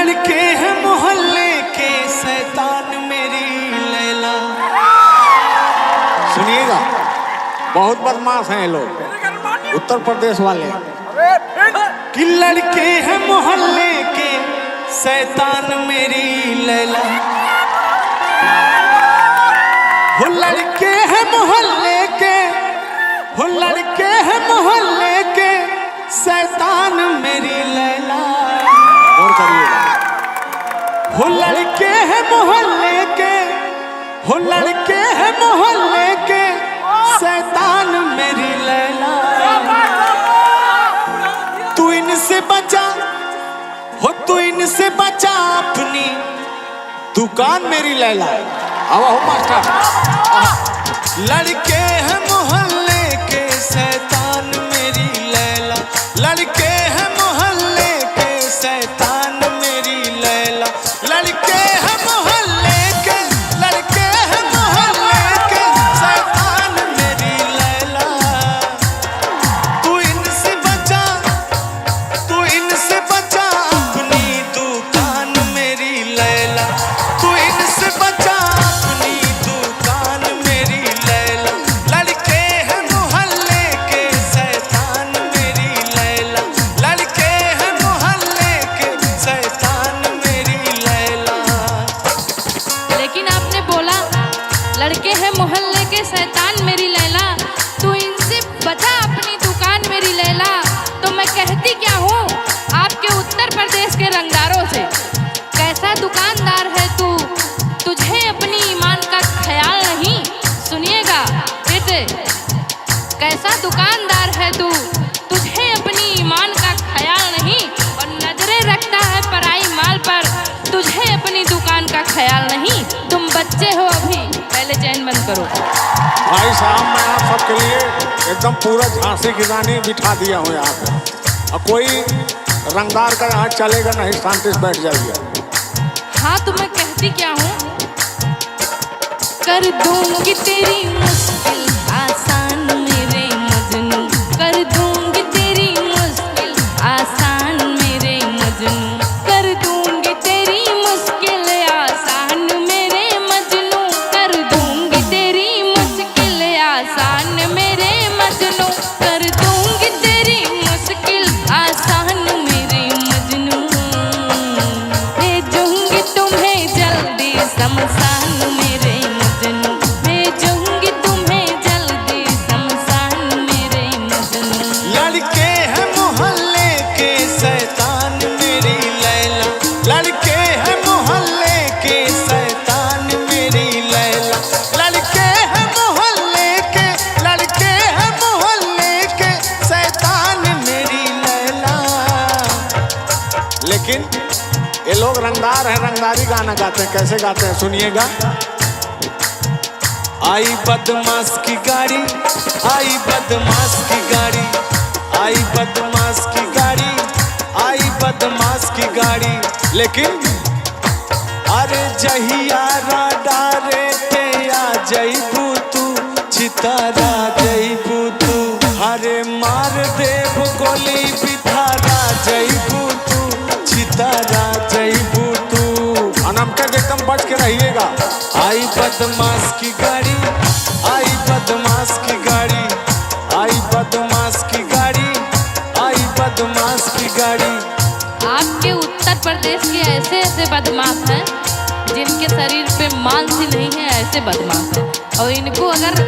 लड़के हैं मोहल्ले के शैतान मेरी लैला। सुनिएगा, बहुत बदमाश हैं ये लोग, उत्तर प्रदेश वाले। कि लड़के हैं मोहल्ले के शैतान मेरी लैला। वो लड़के हैं मोहल्ले के, वो लड़के हैं मोहल्ले के शैतान मेरी लैला। और करिएगा। वो लड़के हैं मोहल्ले के, वो लड़के हैं मोहल्ले के शैतान मेरी लैला। तू इनसे बचा, हो तू इनसे बचा अपनी दुकान मेरी लैला। अब हो मास्टर। लड़के हैं मोहल्ले के शैतान मेरी लैला। लड़के हैं मोहल्ले के शैतान मेरी लैला। लड़के हैं मोहल्ले के, लड़के हैं मोहल्ले के शैतान मेरी लैला। तू इनसे बचा, तू इनसे बचा अपनी दुकान मेरी लैला। तू इनसे बचा अपनी दुकान मेरी लैला। लड़के हैं मोहल्ले के शैतान मेरी लैला। लड़के हैं मोहल्ले के शैतान मेरी लैला। लेकिन आपने बोला लड़के हैं मोहल्ले के शैतान मेरी लैला, तू इनसे बचा अपनी दुकान मेरी लैला। तो मैं कहती क्या हूँ आपके उत्तर प्रदेश के रंगदारों से, कैसा दुकानदार है तू, तुझे अपनी ईमान का ख्याल नहीं। सुनिएगा बेटे, कैसा दुकानदार है तू, तुझे अपनी ईमान का ख्याल नहीं और नजरें रखता है पराई माल पर, तुझे अपनी दुकान का ख्याल नहीं। तुम बच्चे हो अभी, पहले चैन बंद करो। भाई साहब, मैं आप सबके लिए एकदम पूरा झांसी की रानी बिठा दिया हूँ यहाँ पे। और कोई रंगदार का यहाँ चलेगा नहीं, शांति से बैठ जाइए। हाँ तो मैं कहती क्या हूँ, कर दूंगी तेरी मुश्किल आसान मेरे मजनू, कर दूंगी तेरी मुश्किल आसान मेरे मजनू, कर दूंगी तेरी मुश्किल आसान मेरे मजनू, कर दूंगी तेरी मुश्किल आसान मेरे मजनू, कर दूंगी तेरी मुश्किल आसान मेरे मजनू, भेजूंगी तुम्हें जल्दी शमशान मेरे मजनू, भेजूंगी तुम्हें जल्दी शमशान मेरे मजनू। लड़के हैं मोहल्ले के शैतान मेरी लैला। लड़के हैं मोहल्ले के शैतान मेरी लैला। लड़के हैं मोहल्ले के, लड़के हैं मोहल्ले के शैतान मेरी लैला। लेकिन ये लोग रंगदार हैं, रंगदारी गाना गाते हैं। कैसे गाते हैं सुनिएगा। आई बदमाश की गाड़ी, आई बदमाश की गाड़ी, आई बदमाश की गाड़ी, आई बदमाश की गाड़ी। लेकिन अरे जहिया डारे पे आ जईबू तू, चितारा जईबू तू। अरे मार देव गोली बिधारा जईबू तू, चितारा जईबू तू। अनमके एकदम बच के रहिएगा। आई बदमाश की गाड़ी, आई बदमाश की गाड़ी, आई बदमाश की गाड़ी, आई बदमाश की गाड़ी। आपके उत्तर प्रदेश के ऐसे ऐसे बदमाश हैं जिनके शरीर पे मांस ही नहीं है, ऐसे बदमाश हैं। और इनको अगर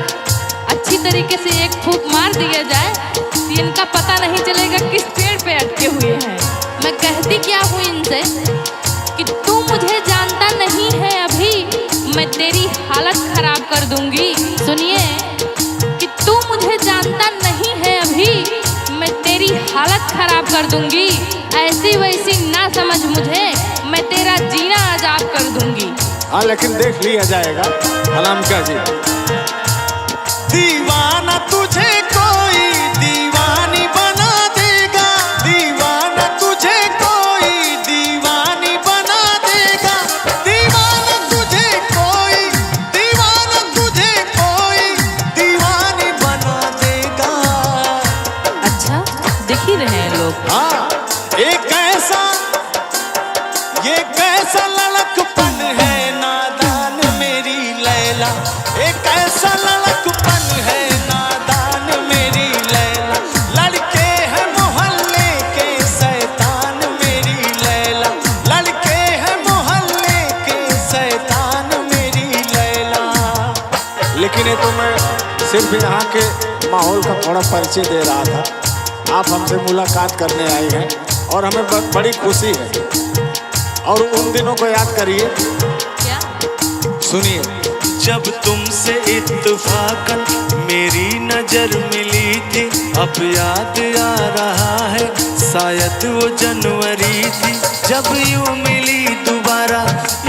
अच्छी तरीके से एक फूंक मार दिया जाए तो इनका पता नहीं चलेगा किस पेड़ पे अटके हुए हैं। मैं कहती क्या हूँ इनसे कि तू मुझे जानता नहीं है अभी, मैं तेरी हालत खराब कर दूंगी। सुनिए कि तू मुझे जानता नहीं है अभी, मैं तेरी हालत खराब कर दूंगी। ऐसी वैसी ना समझ मुझे, मैं तेरा जीना आजाद कर दूंगी। हाँ, लेकिन देख लिया जाएगा। अनमका जी, दीवाना तुझे कोई दीवानी बना देगा, दीवाना तुझे कोई दीवानी बना देगा, दीवाना तुझे कोई, दीवाना तुझे कोई दीवानी बना देगा। अच्छा, दिख ही रहे हैं लोग। हाँ, एक ऐसा ये कैसा लड़कपन है नादान मेरी लैला, ये कैसा लड़कपन है नादान मेरी लैला, लड़के हैं मोहल्ले के शैतान मेरी लैला, लड़के हैं मोहल्ले के शैतान मेरी लैला। लेकिन ये तो मैं सिर्फ यहाँ के माहौल का थोड़ा परिचय दे रहा था। आप हमसे मुलाकात करने आए हैं और हमें बड़ी खुशी है। और उन दिनों को याद करिए, क्या? सुनिए। जब तुमसे इत्तफाकन मेरी नजर मिली थी, अब याद आ रहा है शायद वो जनवरी थी, जब यूं मिली दोबारा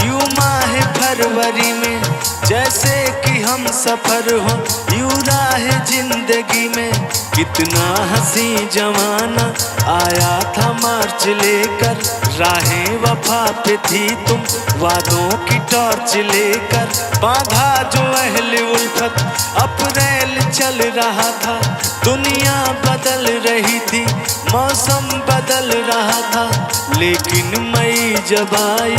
यूं माह फरवरी में, जैसे कि हम सफर हो यूं राह जिंदगी में। कितना हंसी जमाना आया था मार्च लेकर, राहें वफा पे थी तुम वादों की टॉर्च लेकर, बांधा जो अहले उल्फत अप्रैल चल रहा था, दुनिया बदल रही थी मौसम बदल रहा था, लेकिन मई जब आई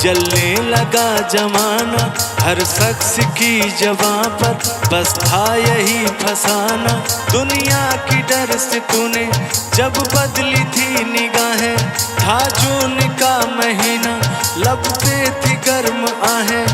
जलने लगा जमाना, हर शख्स की जबां पर बस था यही फसाना। दुनिया की डर से तूने जब बदली थी निगाहें, था जून का महीना लब पे थी गर्म आहें,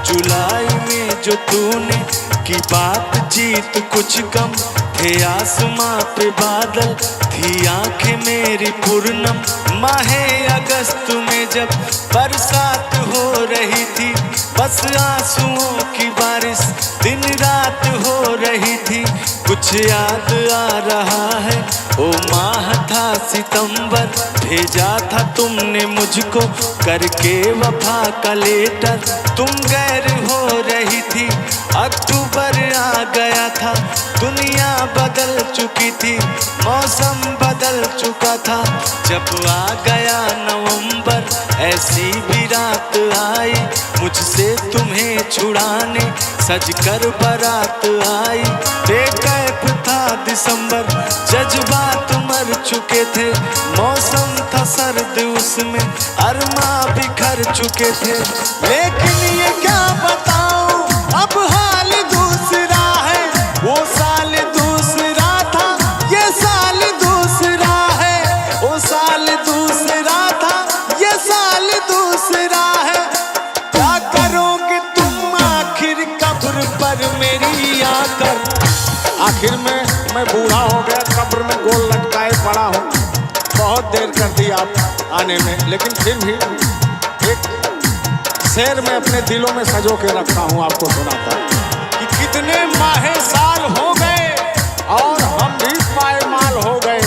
जुलाई में जो तूने की बातचीत कुछ कम, थे आसमां पे बादल थी आंखें मेरी पूर्णम, माहे अगस्त में जब बरसात हो रही थी, बस आंसुओं की बारिश दिन रात हो रही थी। कुछ याद आ रहा है ओ माह था सितंबर, भेजा था तुमने मुझको करके वफा का लेटर, तुम गैर हो रही थी, अक्टूबर आ गया था, दुनिया बदल चुकी थी, मौसम बदल चुका था, जब आ गया नवंबर ऐसी भी रात आई, मुझसे तुम्हें छुड़ाने सज कर बारात आई। बेकैफ था दिसंबर, जज्बात मर चुके थे, मौसम था सर्द उसमें अरमा बिखर चुके थे, लेकिन ये क्या बताऊं अब हाल दूसरा है, वो साल दूसरा था ये साल दूसरा है, वो साल दूसरा था ये साल दूसरा है। क्या करोगे तुम आखिर कब्र पर मेरी आकर, आखिर में मैं बूढ़ा हो गया, कब्र में गोल लटकाए पड़ा हूँ, बहुत देर कर दी आप आने में, लेकिन फिर भी एक शेर में अपने दिलों में सजो के रखा हूँ, आपको सुनाता कि कितने माहे साल हो गए और हम भी पायमाल हो गए,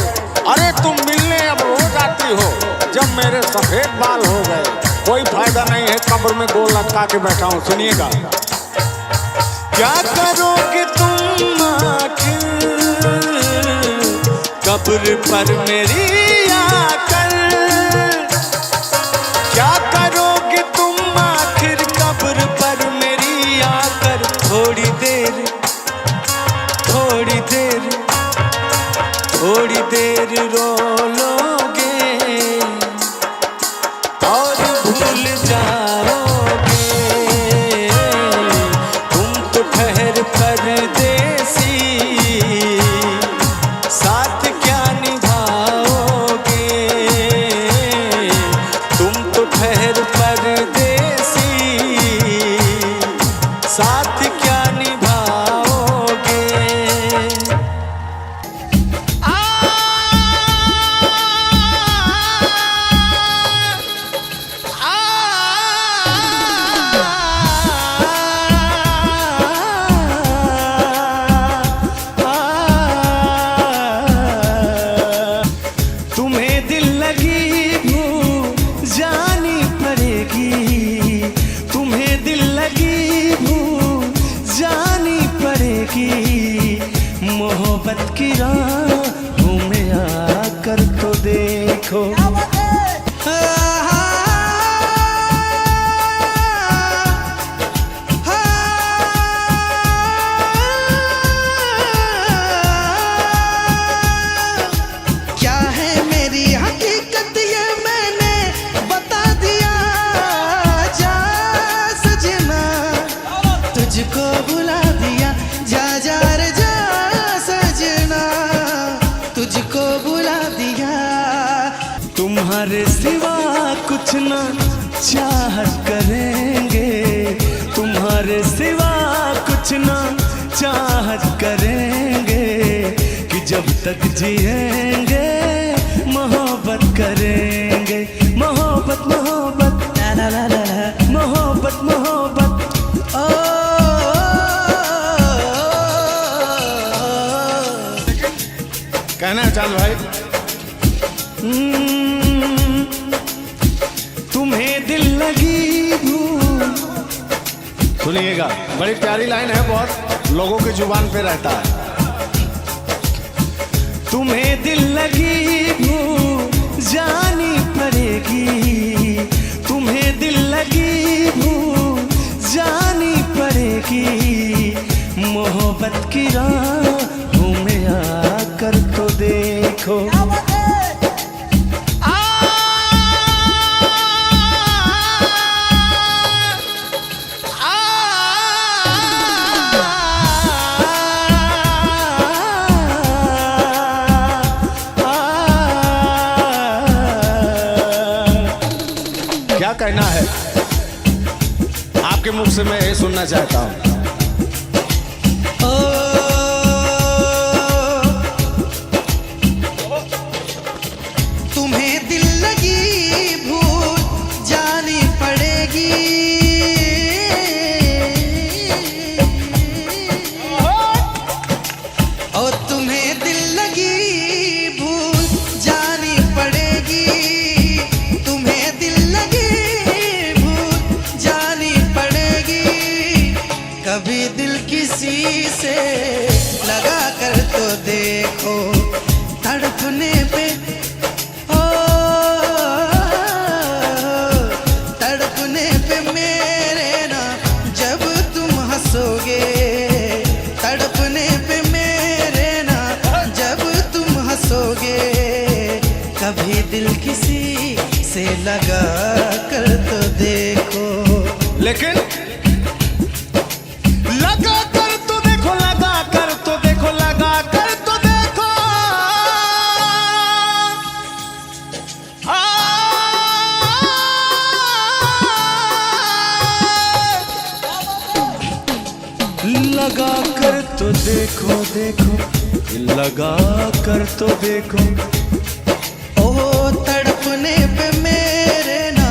अरे तुम मिलने अब रोज आती हो जब मेरे सफेद बाल हो गए, कोई फायदा नहीं है कब्र में गोल लटका के बैठा हूँ। सुनिएगा। क्या करोगे तुम आखिर कब्र पर मेरी आकर, क्या करोगे तुम आखिर कब्र पर मेरी आकर, थोड़ी देर थोड़ी देर थोड़ी देर रो लोगे और भूल जाओगे, तुम तो ठहर परदेसी साथ क्या निभाओगे, तुम तो ठहर परदेसी साथ क्या निभाओगे। तुम्हें दिल लगी भूल जानी पड़ेगी, तुम्हें दिल लगी भूल जानी पड़ेगी, मोहब्बत की राहों में आकर तो देखो। क्या है मेरी हकीकत ये मैंने बता दिया तुम्हारे सिवा कुछ ना चाहत करेंगे, तुम्हारे सिवा कुछ ना चाहत करेंगे, कि जब तक जिएंगे मोहब्बत करेंगे। मोहब्बत मोहब्बत ला ला ला ला, मोहब्बत मोहब्बत ओ। कहना है चांद भाई, तुम्हें दिल लगी भूल। सुनिएगा, बड़ी प्यारी लाइन है, बहुत लोगों की जुबान पे रहता है। तुम्हें दिल लगी भूल जानी पड़ेगी, तुम्हें दिल लगी भूल जानी पड़ेगी, मोहब्बत की राहों में आकर तो देखो। क्या कहना है आपके मुख से, मैं ये सुनना चाहता हूँ। तुम्हें दिल लगी भूल जानी पड़ेगी, और तुम्हें दिल लगी भूल जानी पड़ेगी, तुम्हें दिल लगी भूल जानी पड़ेगी, कभी दिल किसी से लगा कर तो देखो, तड़पने पे तड़पने पे मेरे ना जब तुम हंसोगे, तड़पने पे मेरे ना जब तुम हंसोगे, कभी दिल किसी से लगा कर तो देखो। लेकिन लगा कर तो देखो, लगा कर तो देखो, लगा कर तो देखो। लगा कर तो देखो देखो, लगा कर तो देखो। ओ तड़पने पे मेरे ना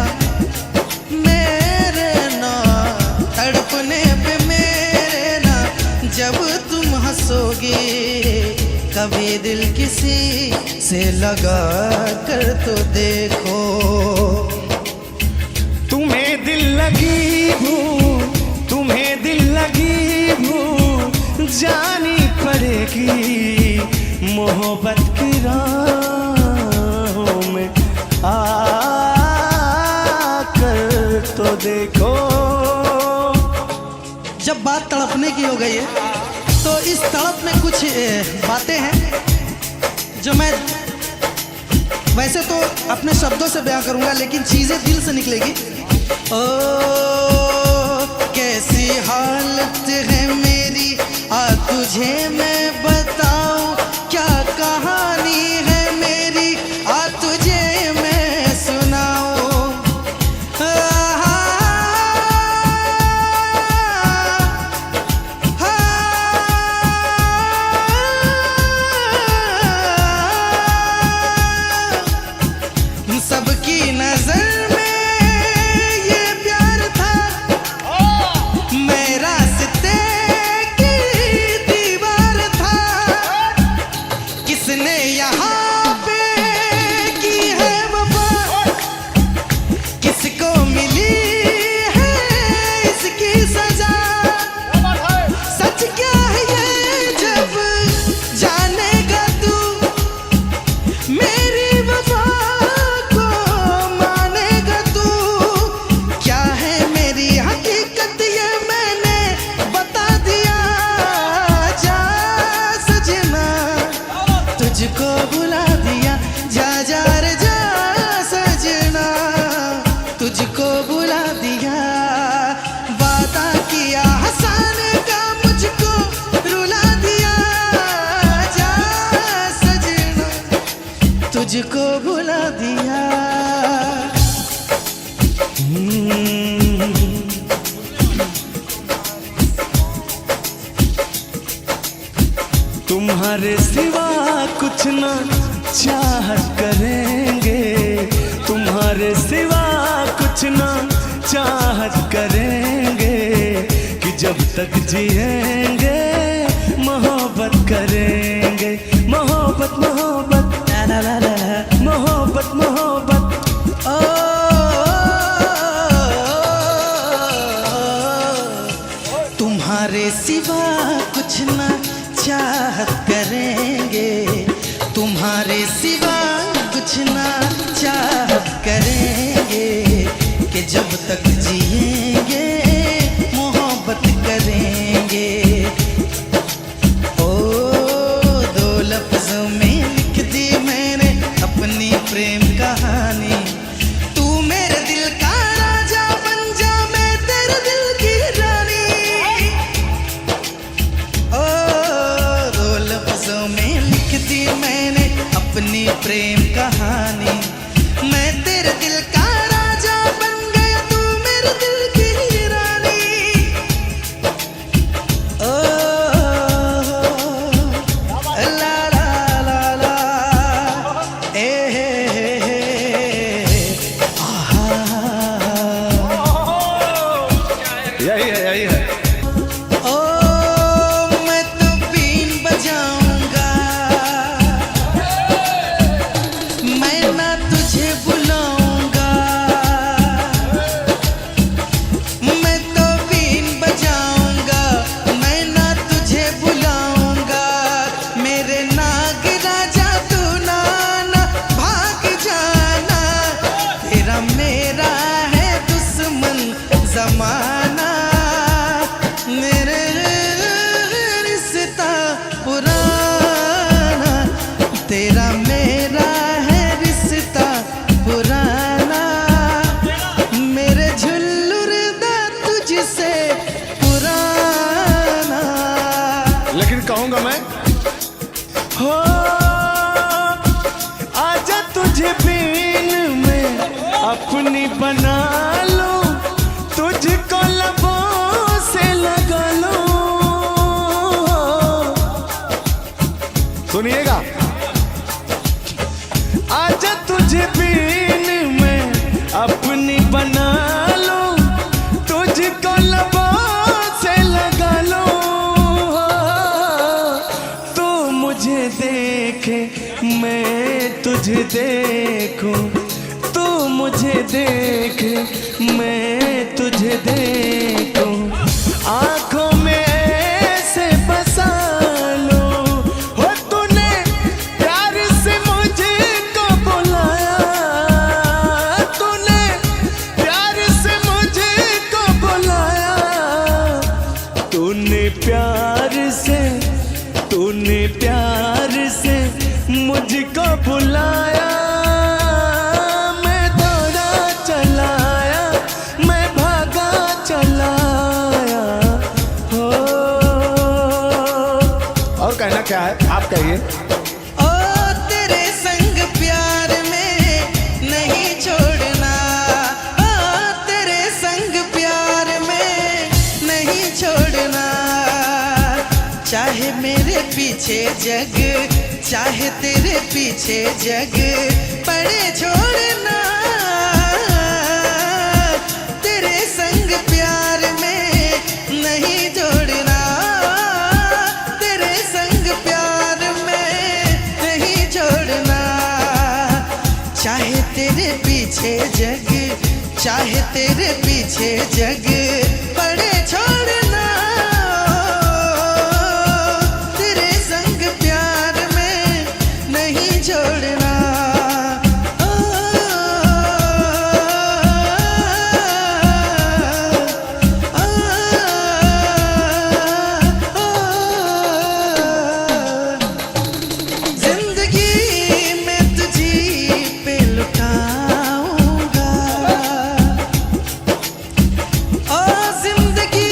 तड़पने पे मेरे ना जब तुम हंसोगे, कभी दिल किसी से लगा कर तो देखो। तुम्हें दिल लगी भूल, तुम्हें दिल लगी भूल जानी पड़ेगी, मोहब्बत की राहों में आकर तो देखो। जब बात तड़पने की हो गई है तो इस तड़प में कुछ बातें हैं जो मैं वैसे तो अपने शब्दों से बयां करूंगा, लेकिन चीजें दिल से निकलेगी। ओ कैसी हालत है मेरी, आ तुझे मैं बताऊं, क्या कहानी है मेरी, आ तुझे मैं सुनाऊं। सबकी नजर में ये प्यार था, मैं रास्ते की दीवार था, किसने यहाँ पे की है वफा, किसको मिली है इसकी सजा। सच क्या है ये जब जानेगा तू, मेरी वफा तुझको बुला दिया, जा जा रे जा सजना, तुझको बुला दिया, वादा किया हंसाने का मुझको रुला दिया, जा सजना, तुझको बुला दिया। तुम्हारे सिवा कुछ ना चाहत करेंगे, तुम्हारे सिवा कुछ ना चाहत करेंगे, कि जब तक जिएंगे मोहब्बत करेंगे। मोहब्बत मोहब्बत ला ला ला ला, मोहब्बत मोहब्बत। ओ तुम्हारे सिवा कुछ ना चाहत करेंगे, तुम्हारे सिवा कुछ ना चाहत करेंगे, कि जब तक जिएंगे मोहब्बत करेंगे। ओ दो लफ्जों में लिख दी मैंने अपनी प्रेम कहानी, तू मेरे दिल का राजा बन जा, मैं तेरे दिल की रानी। ओ दो लफ्जों में लिख दी मैंने अपनी प्रेम कहानी, मैं तेरे दिल का राजा बन गया, तू मेरे दिल की रानी। ओ ला ला ला ला, ए आहा, यही है यही है। ओ मैं तो बीन बजाऊंगा, मैं ना तुझे बुलाऊंगा, मैं तो बीन बजाऊंगा, मैं ना तुझे बुलाऊंगा, मेरे नाग राजा तू नाना भाग जाना, तेरा मेरा है दुश्मन जमाना, मेरे रिश्ता पुराना, तेरा मेरा है रिश्ता पुराना, मेरे झुल्लुर दा तुझसे पुराना। लेकिन कहूंगा मैं, हो आजा तुझे बीन में अपनी बना लूं, तुझको लबों से लगा लूं। सुनिएगा, आजा तुझे बीन में अपनी बना लूं, तुझको लबों से लगा लूं। तू मुझे देखे मैं तुझे देखूं, तू मुझे देखे मैं तुझे देखूं, आंखों में ऐसे बसा लूं। हो तूने प्यार से मुझको बुलाया, तूने प्यार से मुझको बुलाया, तूने प्यार से मुझको बुलाया, मैं दौड़ा चलाया, मैं भागा चलाया। हो और कहना क्या है आप कहिए। ओ तेरे संग प्यार में नहीं छोड़ना, ओ तेरे संग प्यार में नहीं छोड़ना, चाहे मेरे पीछे जग, चाहे तेरे पीछे जग पड़े छोड़ना, तेरे संग प्यार में नहीं जोड़ना, तेरे संग प्यार में नहीं छोड़ना, चाहे तेरे पीछे जग, चाहे तेरे पीछे जग पड़े छोड़ना, तेरे संग प्यार में नहीं छोड़ना। जिंदगी में तुझी पे लुटाऊंगा, ओ जिंदगी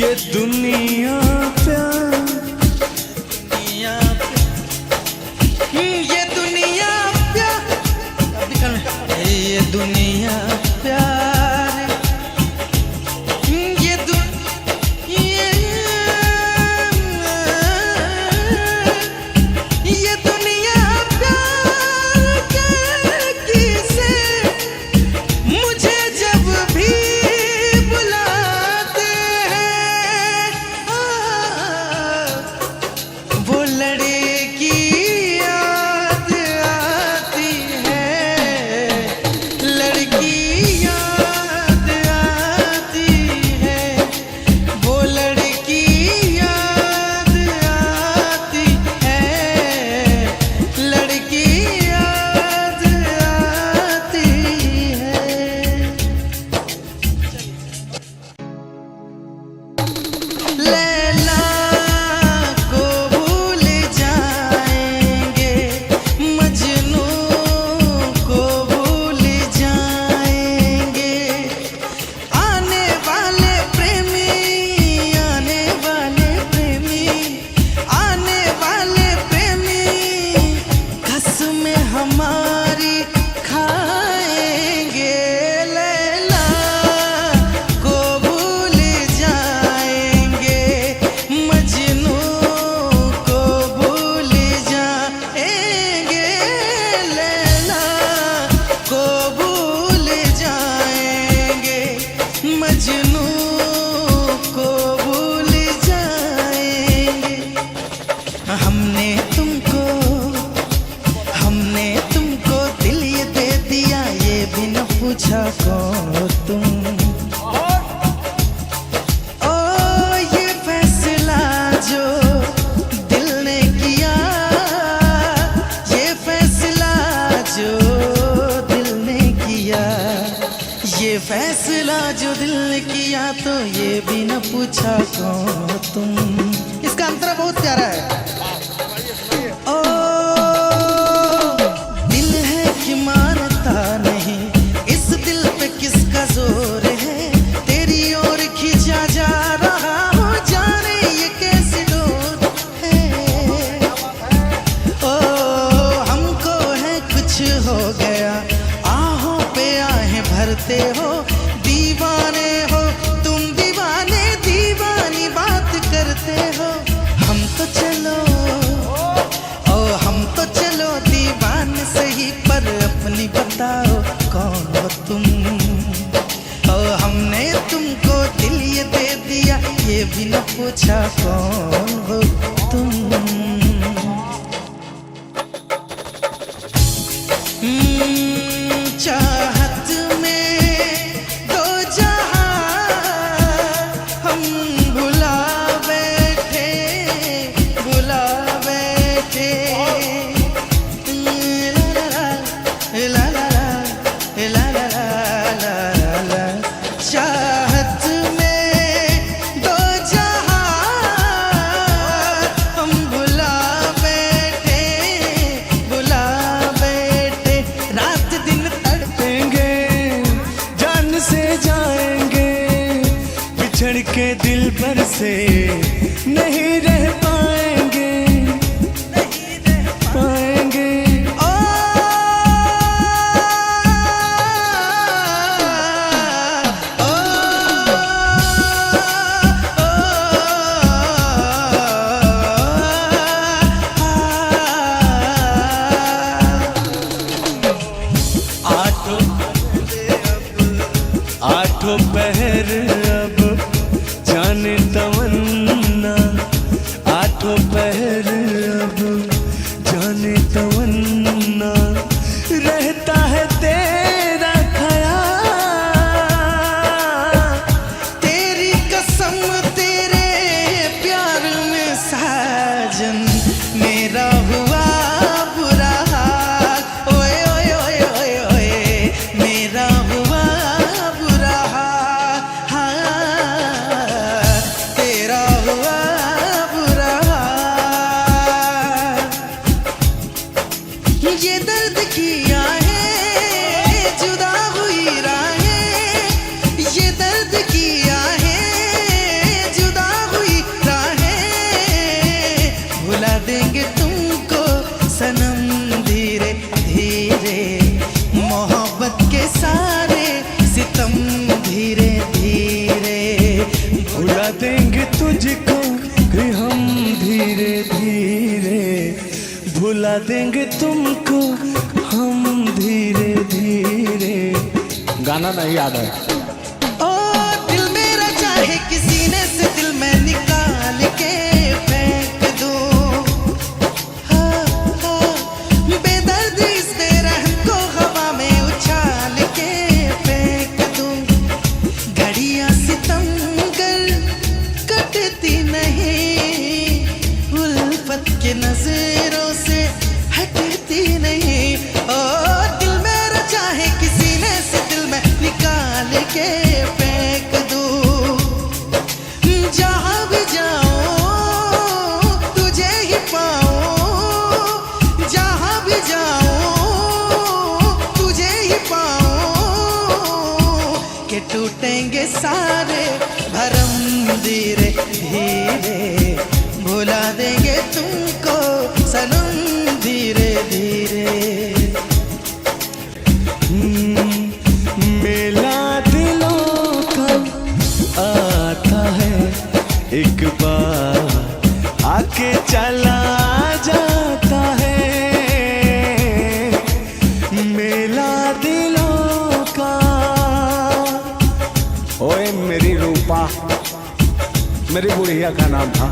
ये दुनिया प्यार, ये दुनिया प्यार, ये दुनिया प्यार, ये दुनिया प्यार किसे मुझे जब भी बुलाते हैं, वो लड़की याद आती है, लड़की याद आती है, वो लड़की याद आती है, लड़की याद आती है। लैला को भूल जाएंगे, मजनू को भूल जाएंगे, आने वाले प्रेमी, आने वाले प्रेमी, आने वाले प्रेमी कसमें हमारी खाएंगे। लैला को भूल जाएंगे, मजनू को भूल जाएंगे, लैला को भूल जाएंगे, मजनू को भूल जाएंगे। हमने तुमको दिल ये दे दिया, ये भी न पूछा कौन हो तुम। ओ ये फैसला जो दिल ने किया, ये फैसला जो दिल ने किया, ये फैसला जो दिल ने किया, तो ये भी न पूछा कौन हो तुम। इसका अंतरा बहुत प्यारा है। ओ दिल है कि मानता नहीं, इस दिल पे किसका जोर है, तेरी ओर खींचा जा रहा हूँ, जाने ये कैसी डोर है। ओ हमको है कुछ हो गया, आहों पे आहें भरते हो, दीवाने हो तुम, दीवाने दीवानी बात करते हो। हम तो चलो दीवाने सही, पर अपनी बताओ कौन हो तुम। ओ हमने तुमको दिल ये दे दिया, ये भी न पूछा कौन हो तुम। चाहत में दो जहां हम भुला बैठे, भुला बैठे। ला ला ला ला ला ला ला, चाहत में दो जहां हम भुला बैठे, भुला बैठे। रात दिन तड़पेंगे, जान से जाएंगे, बिछड़ के दिल भर से नहीं रह पाएंगे, नहीं रह पाएंगे। आठों पहर अब जाने तमन्ना, सारे सितम धीरे धीरे। भुला देंगे तुझको कि हम धीरे धीरे, भुला देंगे तुमको हम धीरे धीरे। गाना नहीं याद है। ओ दिल मेरा चाहे किसी ने से दिल में निकाल के फेंक दूं, हाँ, हाँ, बेदर्दी इस बेरहम को हवा में उछाल के फेंक दूं। घड़ियां सितमगर कटती नहीं, उल्फत के नजरों से हटती नहीं। ओ दिल मेरा चाहे किसी ने से दिल में निकाल के फेंक दूं। जहाँ भी जाऊं तुझे ही पाऊं, जहाँ भी जाऊं तुझे ही पाऊं। कि टूटेंगे सारे भरम धीरे धीरे, भुला देंगे तुमको सनम धीरे धीरे। मेला दिलों का आता है एक बार, आके चला जाता है। मेला दिलों का। ओए मेरी रूपा, मेरी बुढ़िया का नाम था।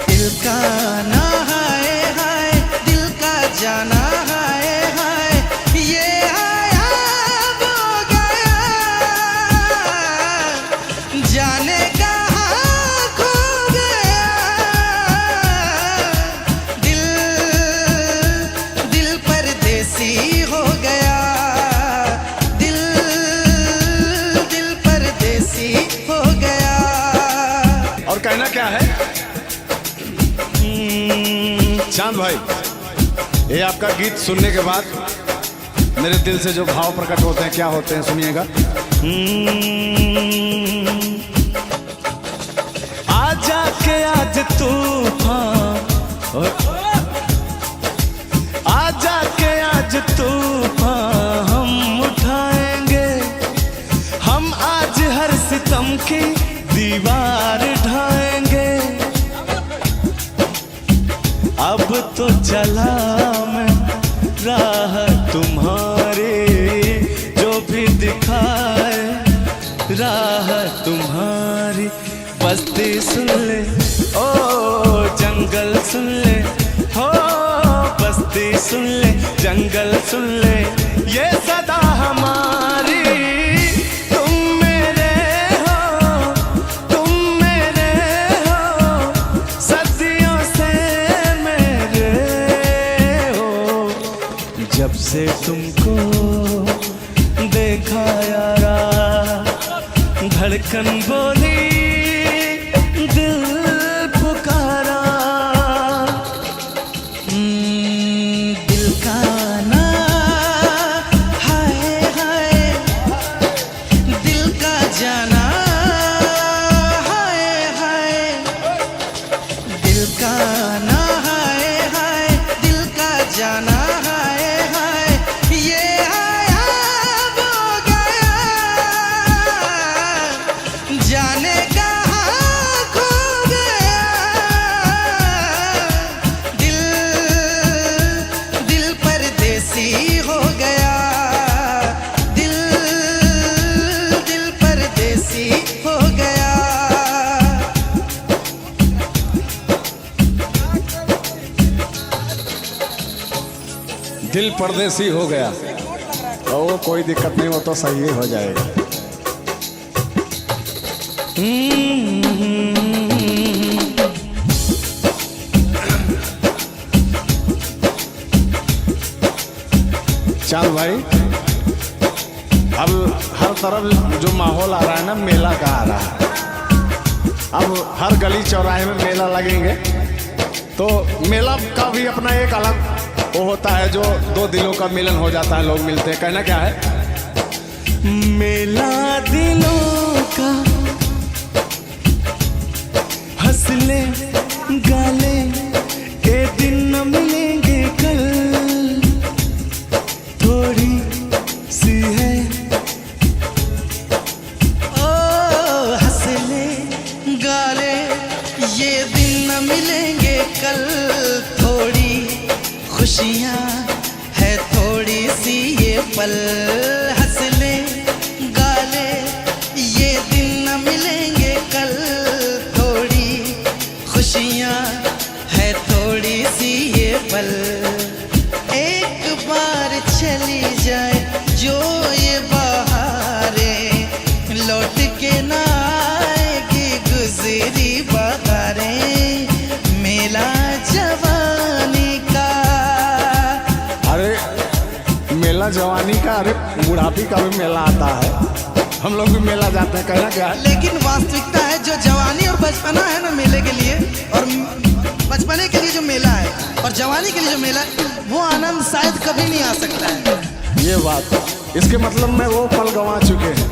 दिल का ना हाय हाय, दिल का जाना हाय हाय, ये आया वो गया, जाने कहाँ खो गया। दिल दिल परदेसी हो गया, दिल दिल परदेसी हो गया। और कहना क्या है चांद भाई? ये आपका गीत सुनने के बाद मेरे दिल से जो भाव प्रकट होते हैं, क्या होते हैं, सुनिएगा। आजा के आज तूफान, आजा के आज तूफान हम उठाएंगे। हम आज हर सितम की दीवार ढाएंगे। अब तो चला मैं राह तुम्हारी, जो भी दिखाए राह तुम्हारी। बस्ती सुन ले ओ जंगल सुन ले, हो बस्ती सुन ले जंगल सुन ले, ये सदा हमारी। तुम मेरे हो, तुम मेरे हो, सदियों से मेरे हो। जब से तुमको देखा यारा, धड़कन बोली दिल पुकारा। दिल का ना हाय हाय, दिल का जाना हाय हाय, दिल का ना हाय हाय, दिल का जाना हाय हाय, ये आया वो गया, जाने कहाँ खो गया। दिल दिल परदेसी हो गया, दिल दिल परदेसी हो गया। दिल परदेसी हो गया, तो वो कोई दिक्कत नहीं, वो तो सही हो जाएगा। चांद भाई, अब हर तरफ जो माहौल आ रहा है ना, मेला का आ रहा है। अब हर गली चौराहे में मेला लगेंगे, तो मेला का भी अपना एक अलग वो होता है, जो दो दिलों का मिलन हो जाता है, लोग मिलते हैं। कहना क्या है? मेला दिलों का, हंसले गाले के दिन न मिलेंगे कल, थोड़ी कल, थोड़ी खुशियाँ है थोड़ी सी ये पल, हंस ले गा ले ये दिन न मिलेंगे कल, थोड़ी खुशियाँ है थोड़ी सी ये पल, एक बार चली जाए जो ये बहारें, लौट के ना आएगी गुजरी बहारें, मेला जवानी का। अरे मेला जवानी का, अरे बुढ़ापी का भी मेला आता है, हम लोग भी मेला जाते हैं, कहना क्या है। लेकिन वास्तविकता है जो जवानी और बचपना है ना मेले के लिए, और बचपने के लिए जो मेला है और जवानी के लिए जो मेला है, वो आनंद शायद कभी नहीं आ सकता है। ये बात, इसके मतलब में वो पल गंवा चुके हैं,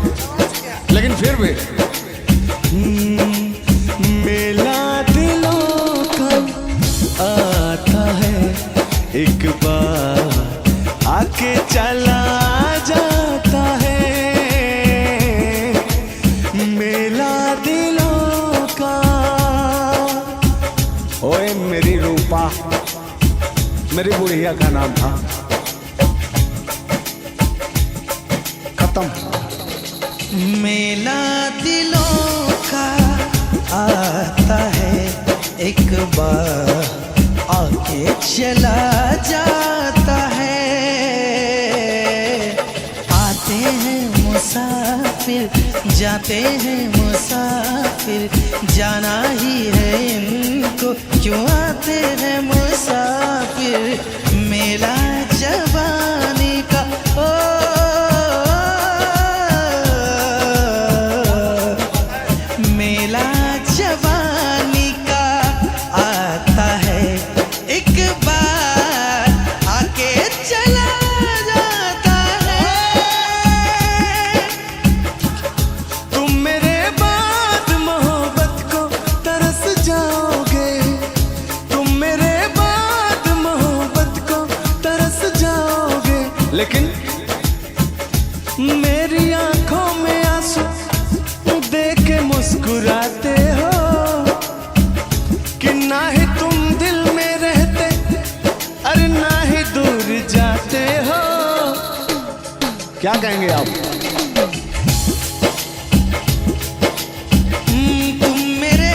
लेकिन फिर भी मेला दिलों का आता है, एक बार आके चला जाता है, मेला दिलों का। ओए मेरी रूपा, मेरी बुढ़िया का नाम था, खत्म। मेला दिलों का आता है, एक बार आके चला जाता है, आते हैं मुसाफिर जाते हैं मुसाफिर, जाना ही है इनको क्यों आते हैं मुसाफिर, मेला जवानी का। ओ मेला जवानी का आता है, एक बार आके चला जाता है। तुम मेरे बाद मोहब्बत को तरस जाओगे, तुम मेरे बाद मोहब्बत को तरस जाओगे, लेकिन मेरी आंखों में आंसू देख के मुस्कुराते हो, कि ना ही तुम दिल में रहते, अरे ना ही दूर जाते हो। क्या कहेंगे आप। तुम मेरे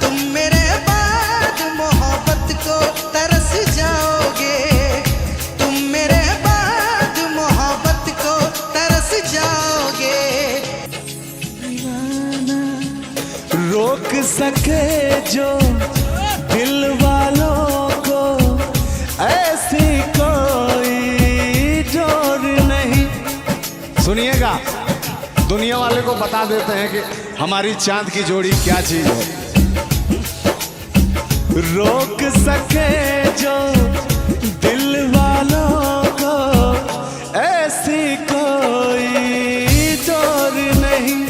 तुम मेरे बाद मोहब्बत को तरस जाओगे, तुम मेरे बाद मोहब्बत को तरस जाओगे। रोक सके जो दिल वालों को ऐसी कोई डोर नहीं। सुनिएगा, दुनिया वाले को बता देते हैं कि हमारी चांद की जोड़ी क्या चीज है। रोक सके जो दिल वालों को ऐसी कोई डोर नहीं,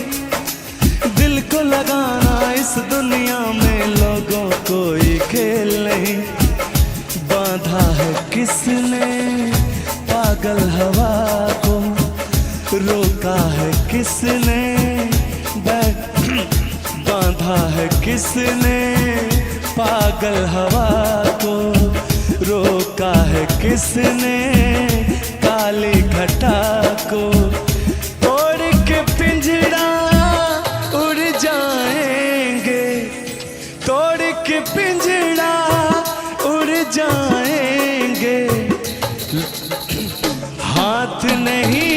दिल को लगाना इस दुनिया में लोगों कोई खेल नहीं, बांधा है किसने पागल हवा को, रोका है किसने बांधा है किसने पागल हवा को, रोका है किसने काली घटा को, तोड़ के पिंजड़ा उड़ जाएंगे, तोड़ के पिंजड़ा उड़ जाएंगे, हाथ नहीं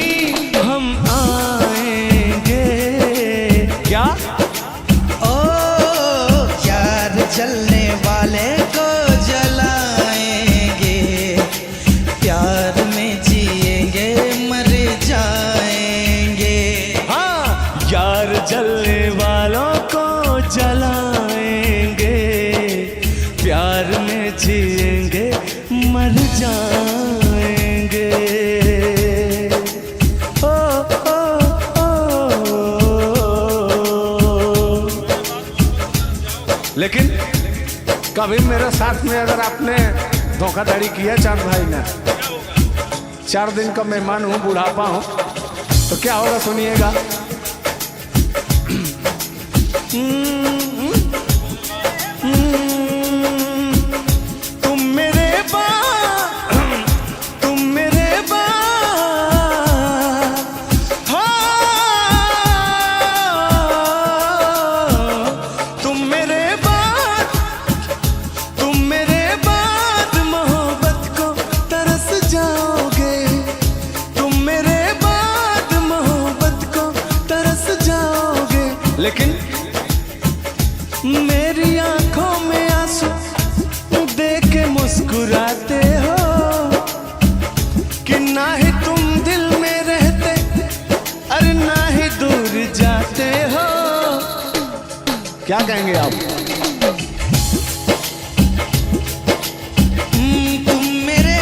हम आएंगे। क्या ओ यार जलने वाले को जलाएंगे, प्यार में जिएंगे मर जाएंगे। लेकिन कभी मेरे साथ में अगर आपने धोखाधड़ी किया चांद भाई ने, 4 दिन का मेहमान हूँ, बुढ़ापा हूँ, तो क्या होगा सुनिएगा। तुम मेरे बाद मोहब्बत को तरस जाओगे, तुम मेरे बाद मोहब्बत को तरस जाओगे। लेकिन मेरी आंखों में आंसू देख के मुस्कुराते हो कि ना ही तुम दिल में रहते, अरे ना ही दूर जाते हो। क्या कहेंगे आप? तुम मेरे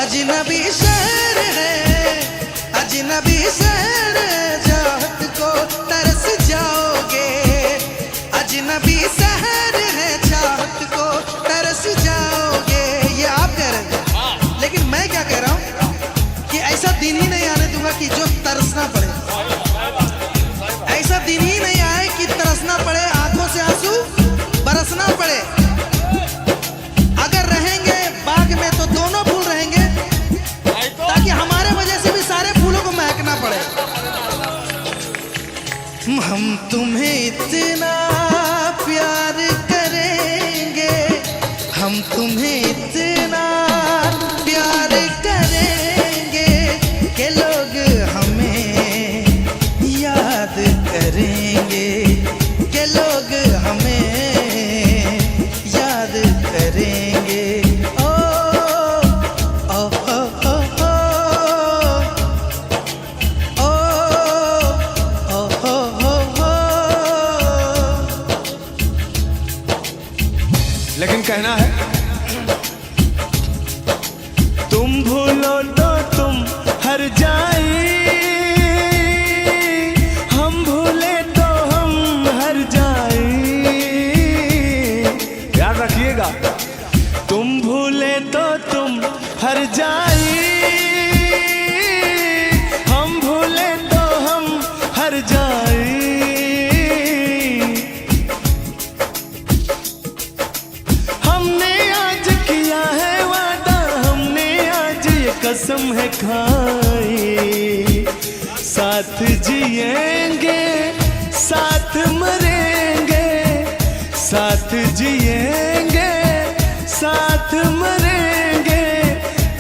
अजनबी शहर है, अजनबी शहर चाहत को तरस जाओगे, अजनबी शहर है चाहत को तरस जाओगे। ये आप कह रहे हैं, लेकिन मैं क्या कह रहा हूँ कि ऐसा दिन ही नहीं आने दूंगा कि जो तरसना पड़े, ऐसा दिन ही नहीं आए कि तरसना पड़े, आंखों से आंसू बरसना पड़े। अगर रहेंगे बाग में तो दोनों फूल रहेंगे, ताकि हमारे वजह से भी सारे फूलों को महकना पड़े। हम तुम्हें इतना प्यार करेंगे, हम तुम्हें इतना प्यार करेंगे कि लोग हमें याद करेंगे, कि लोग हमें याद करेंगे। ओ ओ ओ ओ ओ ओ ओ ओ। लेकिन कहना है, तुम भूलो तो तुम हर जाए, हम भूले तो हम हर जाए। याद रखिएगा, तुम भूले तो तुम हर जाए, हम भूले तो हम हर जाए। हमने आज किया है वादा, हमने आज ये कसम है खाई, साथ जिएंगे साथ मरेंगे, साथ जिएंगे साथ मरेंगे,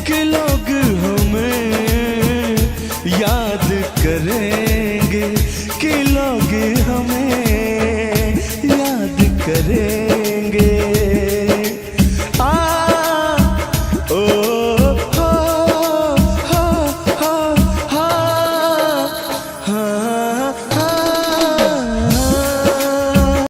कि लोग हमें याद करेंगे, कि लोग हमें याद करेंगे।